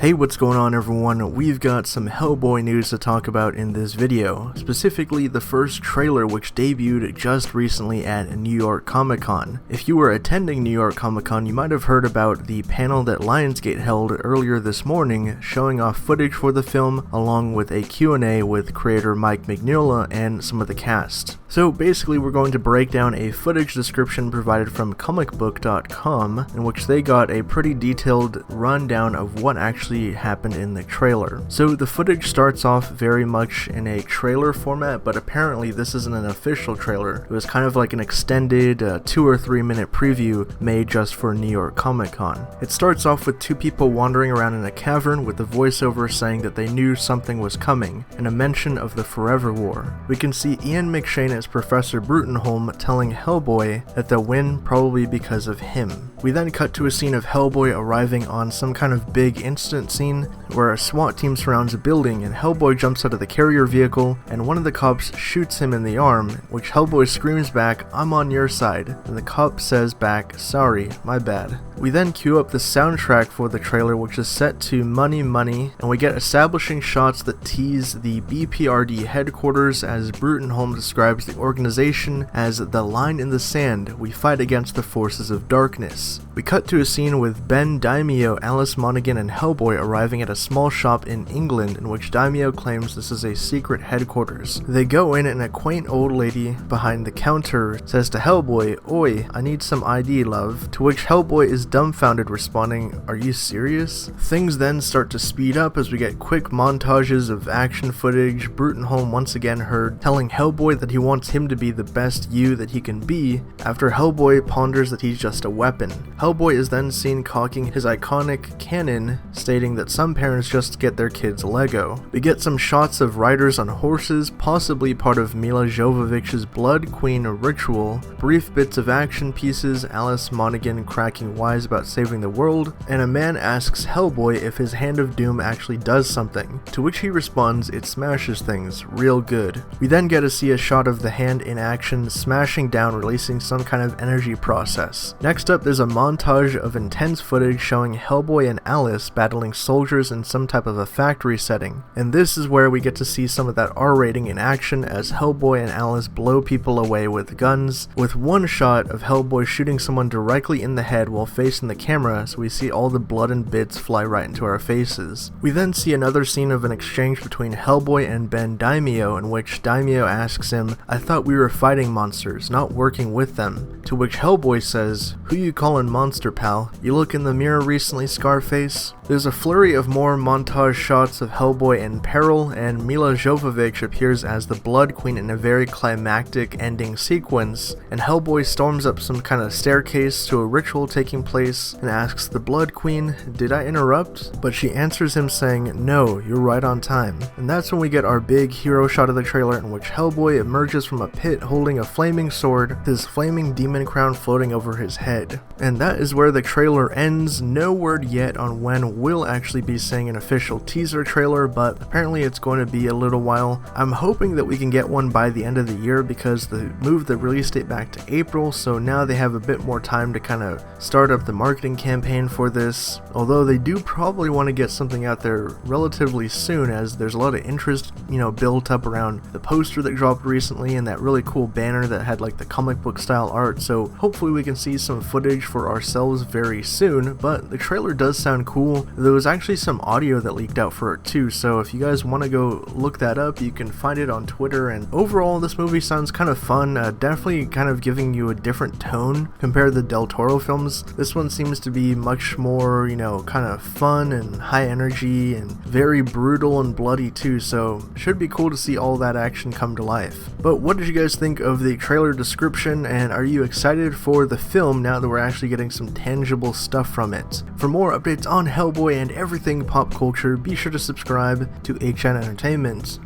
Hey, what's going on everyone? We've got some Hellboy news to talk about in this video, specifically the first trailer which debuted just recently at New York Comic Con. If you were attending New York Comic Con, you might have heard about the panel that Lionsgate held earlier this morning showing off footage for the film along with a Q&A with creator Mike Mignola and some of the cast. So basically we're going to break down a footage description provided from Comicbook.com in which they got a pretty detailed rundown of what actually happened in the trailer. So the footage starts off very much in a trailer format, but apparently this isn't an official trailer. It was kind of like an extended 2 or 3 minute preview made just for New York Comic Con. It starts off with two people wandering around in a cavern with a voiceover saying that they knew something was coming, and a mention of the Forever War. We can see Ian McShane as Professor Brutenholm telling Hellboy that they'll win probably because of him. We then cut to a scene of Hellboy arriving on some kind of big incident scene where a SWAT team surrounds a building and Hellboy jumps out of the carrier vehicle and one of the cops shoots him in the arm, which Hellboy screams back, "I'm on your side," and the cop says back, "Sorry, my bad." We then cue up the soundtrack for the trailer, which is set to Money Money, and we get establishing shots that tease the BPRD headquarters as Brutenholm describes the organization as the line in the sand, we fight against the forces of darkness. We cut to a scene with Ben Daimio, Alice Monaghan, and Hellboy arriving at a small shop in England in which Daimio claims this is a secret headquarters. They go in and a quaint old lady behind the counter says to Hellboy, "Oi, I need some ID, love," to which Hellboy is dumbfounded, responding, "Are you serious?" Things then start to speed up as we get quick montages of action footage, Brutenholm once again heard telling Hellboy that he wants him to be the best you that he can be, after Hellboy ponders that he's just a weapon. Hellboy is then seen cocking his iconic cannon, stating that some parents just get their kids Lego. We get some shots of riders on horses, possibly part of Mila Jovovich's Blood Queen ritual, brief bits of action pieces, Alice Monaghan cracking wise about saving the world, and a man asks Hellboy if his Hand of Doom actually does something, to which he responds, "It smashes things, real good." We then get to see a shot of the hand in action, smashing down, releasing some kind of energy process. Next up, there's a montage of intense footage showing Hellboy and Alice battling soldiers in some type of a factory setting, and this is where we get to see some of that R rating in action as Hellboy and Alice blow people away with guns, with one shot of Hellboy shooting someone directly in the head while facing the camera, so we see all the blood and bits fly right into our faces. We then see another scene of an exchange between Hellboy and Ben Daimio in which Daimio asks him, "I thought we were fighting monsters, not working with them," to which Hellboy says, "Who you callin' monster, pal? You look in the mirror recently, Scarface?" There's a flurry of more montage shots of Hellboy in peril, and Mila Jovovich appears as the Blood Queen in a very climactic ending sequence, and Hellboy storms up some kind of staircase to a ritual taking place and asks the Blood Queen, "Did I interrupt?" But she answers him saying, "No, you're right on time." And that's when we get our big hero shot of the trailer in which Hellboy emerges from a pit holding a flaming sword, his flaming demon crown floating over his head. And that is where the trailer ends. No word yet on when we'll actually be seeing an official teaser trailer, but apparently it's going to be a little while. I'm hoping that we can get one by the end of the year because they moved the release date back to April, so now they have a bit more time to kind of start up the marketing campaign for this, although they do probably want to get something out there relatively soon as there's a lot of interest, built up around the poster that dropped recently and that really cool banner that had like the comic book style art, so hopefully we can see some footage for ourselves very soon. But the trailer does sound cool. There was actually some audio that leaked out for it too, so if you guys want to go look that up, you can find it on Twitter. And overall this movie sounds kind of fun, definitely kind of giving you a different tone compared to the Del Toro films. This one seems to be much more, kind of fun and high energy and very brutal and bloody too, so should be cool to see all that action come to life. But what did you guys think of the trailer description, and are you excited for the film now that we're actually getting some tangible stuff from it? For more updates on Hellboy and everything pop culture, be sure to subscribe to HN Entertainment.